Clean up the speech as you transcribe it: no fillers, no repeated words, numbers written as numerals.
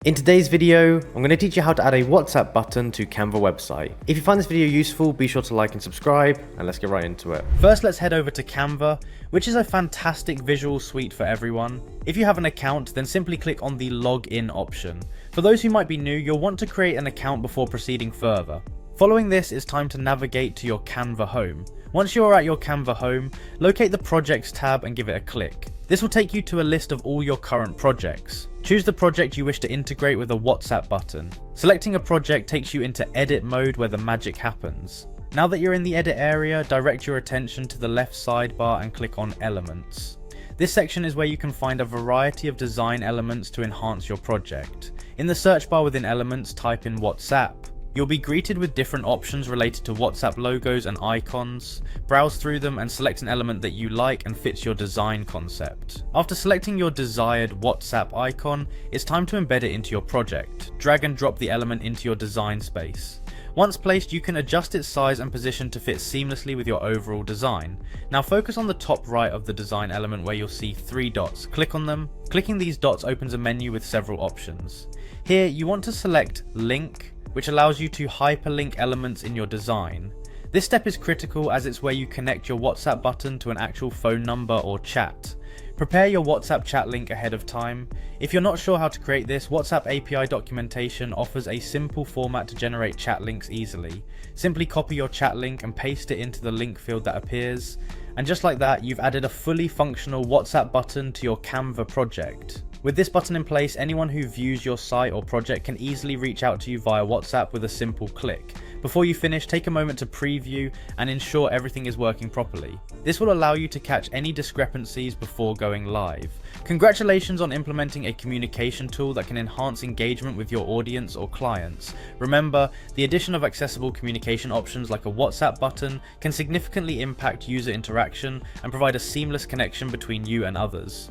In today's video, I'm going to teach you how to add a WhatsApp button to Canva website. If you find this video useful, be sure to like and subscribe, and let's get right into it. First, let's head over to Canva, which is a fantastic visual suite for everyone. If you have an account, then simply click on the login option. For those who might be new, you'll want to create an account before proceeding further. Following this, it's time to navigate to your Canva home. Once you're at your Canva home, locate the Projects tab and give it a click. This will take you to a list of all your current projects. Choose the project you wish to integrate with a WhatsApp button. Selecting a project takes you into edit mode where the magic happens. Now that you're in the edit area, direct your attention to the left sidebar and click on Elements. This section is where you can find a variety of design elements to enhance your project. In the search bar within Elements, type in WhatsApp. You'll be greeted with different options related to WhatsApp logos and icons. Browse through them and select an element that you like and fits your design concept. After selecting your desired WhatsApp icon, it's time to embed it into your project. Drag and drop the element into your design space. Once placed, you can adjust its size and position to fit seamlessly with your overall design. Now focus on the top right of the design element where you'll see 3 dots. Click on them. Clicking these dots opens a menu with several options. Here you want to select Link, which allows you to hyperlink elements in your design. This step is critical as it's where you connect your WhatsApp button to an actual phone number or chat. Prepare your WhatsApp chat link ahead of time. If you're not sure how to create this, WhatsApp API documentation offers a simple format to generate chat links easily. Simply copy your chat link and paste it into the link field that appears. And just like that, you've added a fully functional WhatsApp button to your Canva project. With this button in place, anyone who views your site or project can easily reach out to you via WhatsApp with a simple click. Before you finish, take a moment to preview and ensure everything is working properly. This will allow you to catch any discrepancies before going live. Congratulations on implementing a communication tool that can enhance engagement with your audience or clients. Remember, the addition of accessible communication options like a WhatsApp button can significantly impact user interaction and provide a seamless connection between you and others.